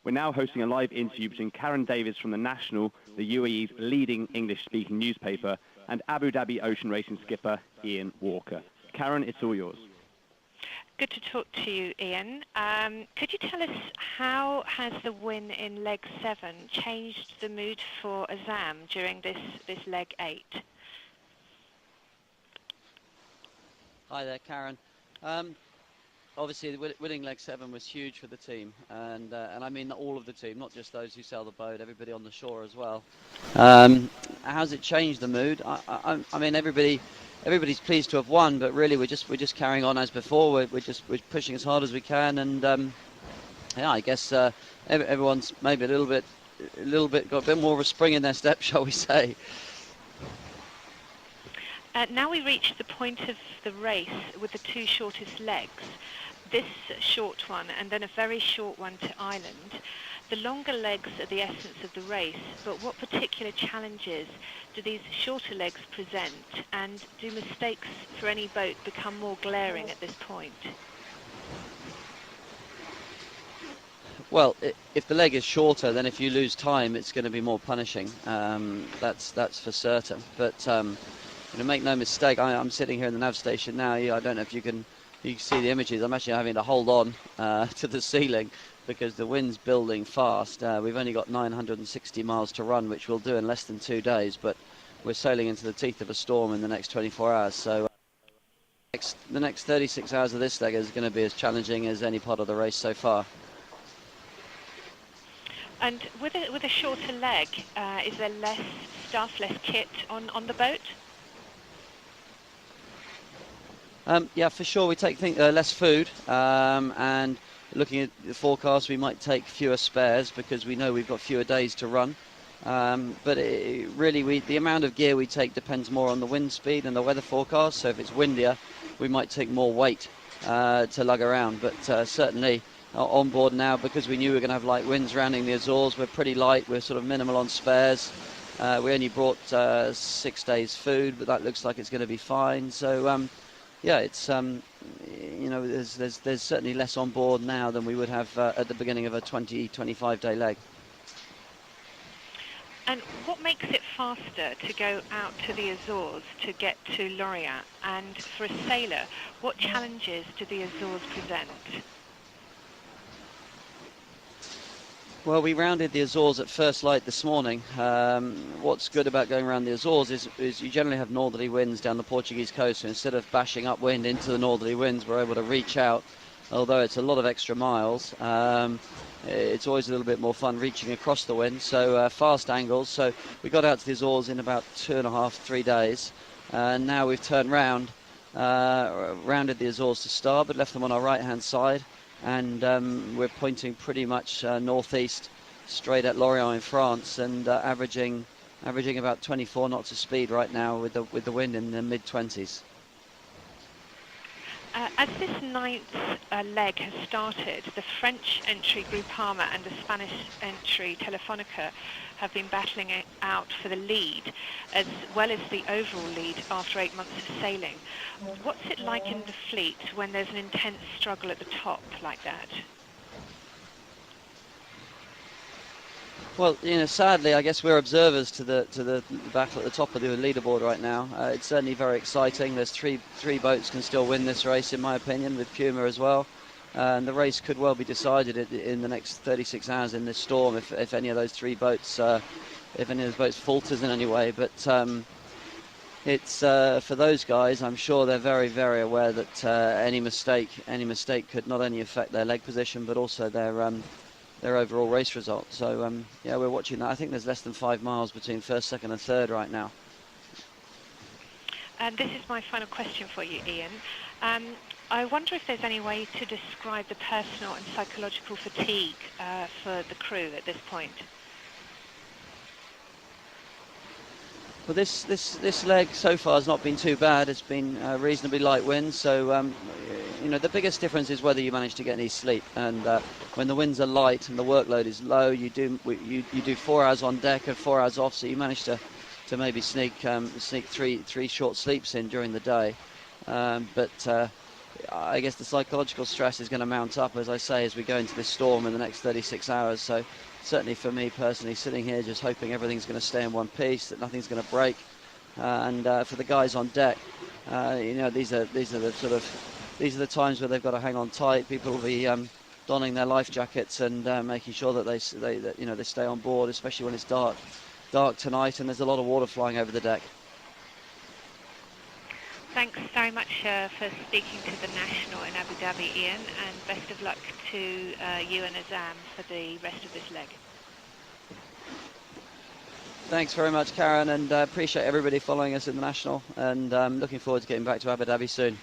We're now hosting a live interview between Karen Davies from The National, the UAE's leading English-speaking newspaper, and Abu Dhabi Ocean Racing skipper Ian Walker. Karen, it's all yours. Good to talk to you, Ian. Could you tell us how has the win in leg 7 changed the mood for Azzam during this leg 8? Hi there, Karen. Obviously, winning leg 7 was huge for the team, and I mean all of the team, not just those who sail the boat, everybody on the shore as well. How's it changed the mood? I mean, everybody's pleased to have won, but really we're just carrying on as before. We're pushing as hard as we can, and yeah, I guess everyone's maybe a little bit got a bit more of a spring in their step, shall we say? Now we reach the point of the race with the two shortest legs. This short one and then a very short one to Ireland. The longer legs are the essence of the race, but what particular challenges do these shorter legs present, and do mistakes for any boat become more glaring at this point? Well, if the leg is shorter, then if you lose time, it's going to be more punishing. That's for certain. But make no mistake, I'm sitting here in the nav station now. I don't know if you can see the images. I'm actually having to hold on to the ceiling because the wind's building fast. We've only got 960 miles to run, which we'll do in less than 2 days, but we're sailing into the teeth of a storm in the next 24 hours. So the next 36 hours of this leg is going to be as challenging as any part of the race so far. And with a shorter leg, is there less stuff, less kit on the boat? Yeah, for sure. We take less food, and looking at the forecast, we might take fewer spares because we know we've got fewer days to run. But really, the amount of gear we take depends more on the wind speed and the weather forecast. So if it's windier, we might take more weight to lug around. But certainly on board now, because we knew we were going to have light winds surrounding the Azores, we're pretty light. We're sort of minimal on spares. We only brought 6 days food, but that looks like it's going to be fine. So yeah, it's there's certainly less on board now than we would have at the beginning of a 20-25 day leg. And what makes it faster to go out to the Azores to get to Loreint? And for a sailor, what challenges do the Azores present? Well, we rounded the Azores at first light this morning. What's good about going around the Azores is you generally have northerly winds down the Portuguese coast, so instead of bashing upwind into the northerly winds, we're able to reach out. Although it's a lot of extra miles, it's always a little bit more fun reaching across the wind, so fast angles. So we got out to the Azores in about 2.5, 3 days, and now we've turned round, rounded the Azores to starboard, left them on our right-hand side, and we're pointing pretty much northeast, straight at Loreint in France, and averaging about 24 knots of speed right now with the wind in the mid-20s. As this 9th leg has started, the French entry Groupama and the Spanish entry Telefonica have been battling it out for the lead, as well as the overall lead after 8 months of sailing. What's it like in the fleet when there's an intense struggle at the top like that? Well, sadly, I guess we're observers to the battle at the top of the leaderboard right now. It's certainly very exciting. There's three boats can still win this race, in my opinion, with Puma as well. And the race could well be decided in the next 36 hours in this storm if any of those three boats, falters in any way. But it's for those guys, I'm sure they're very, very aware that any mistake could not only affect their leg position but also their overall race result. So yeah, we're watching that. I think there's less than 5 miles between first, second and third right now. And this is my final question for you, Ian. I wonder if there's any way to describe the personal and psychological fatigue for the crew at this point. Well, this leg so far has not been too bad. It's been reasonably light wind, so the biggest difference is whether you manage to get any sleep. And when the winds are light and the workload is low, you do 4 hours on deck and 4 hours off, so you manage to sneak three short sleeps in during the day. But I guess the psychological stress is going to mount up, as I say, as we go into this storm in the next 36 hours. So certainly for me personally, sitting here just hoping everything's going to stay in one piece, that nothing's going to break. And for the guys on deck, these are the times where they've got to hang on tight. People will be donning their life jackets and making sure that they stay on board, especially when it's dark tonight and there's a lot of water flying over the deck. Thanks very much for speaking to the National in Abu Dhabi, Ian, and best of luck to you and Azzam for the rest of this leg. Thanks very much, Karen, and appreciate everybody following us in the National, and looking forward to getting back to Abu Dhabi soon.